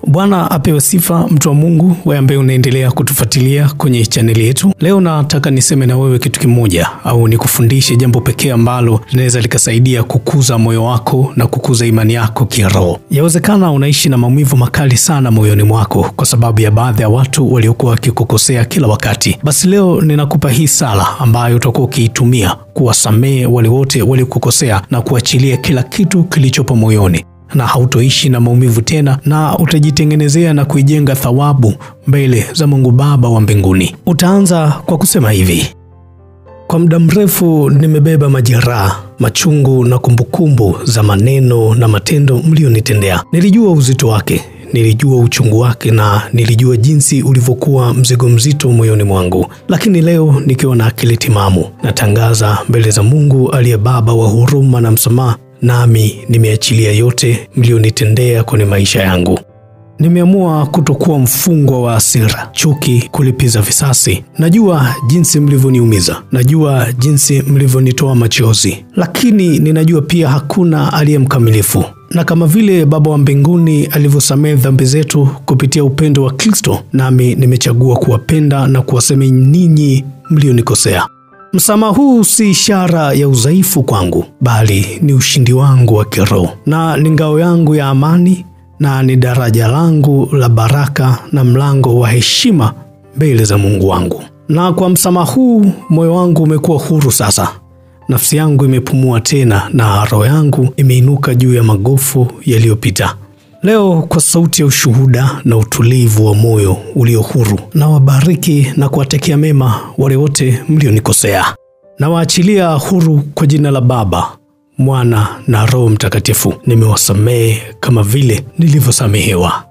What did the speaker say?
Bwana apewe sifa, mtu wa Mungu, wewe ambaye unaendelea kutufuatilia kwenye channel yetu. Leo nataka niseme na wewe kitu kimoja au nikufundishe jambo pekee ambalo linaweza likasaidia kukuza moyo wako na kukuza imani yako kiroho. Yawezekana unaishi na maumivu makali sana moyoni mwako kwa sababu ya baadhi ya watu waliokuwa wakikukosea kila wakati. Basi leo ninakupa hii sala ambayo utakuwa ukiitumia kuwasamehe wale wote waliokukosea na kuachilia kila kitu kilichopo moyoni. Na hautoishi na maumivu tena, na utajitengenezea na kuijenga thawabu mbele za Mungu Baba wa mbinguni. Utaanza kwa kusema hivi: kwa muda mrefu nimebeba majeraha, machungu na kumbukumbu za maneno na matendo mlionitendea. Nilijua uzito wake, nilijua uchungu wake, na nilijua jinsi ulivyokuwa mzigo mzito moyoni mwangu. Lakini leo nikiwa na akili timamu, natangaza mbele za Mungu aliye Baba wa huruma na msamaha, nami nimeachilia yote mlionitendea kwenye maisha yangu. Nimeamua kutokuwa mfungwa wa hasira, chuki, kulipiza visasi. Najua jinsi mlivyoniumiza, najua jinsi mlivyonitoa machozi, lakini ninajua pia hakuna aliye mkamilifu. Na kama vile Baba wa mbinguni alivyosamehe dhambi zetu kupitia upendo wa Kristo, nami nimechagua kuwapenda na kuwasamehe ninyi mlionikosea. Msamaha huu si ishara ya udhaifu kwangu, bali ni ushindi wangu wa kiroho, na ni ngao yangu ya amani, na ni daraja langu la baraka na mlango wa heshima mbele za Mungu wangu. Na kwa msamaha huu moyo wangu umekuwa huru sasa. Nafsi yangu imepumua tena, na roho yangu imeinuka juu ya magofu yaliyopita. Leo kwa sauti ya ushuhuda na utulivu wa moyo ulio huru, na wabariki na kuwatekea mema wale wote mlionikosea. Na waachilia huru kwa jina la Baba, Mwana na Roho Mtakatifu. Nimewasamehe kama vile nilivyosamehewa.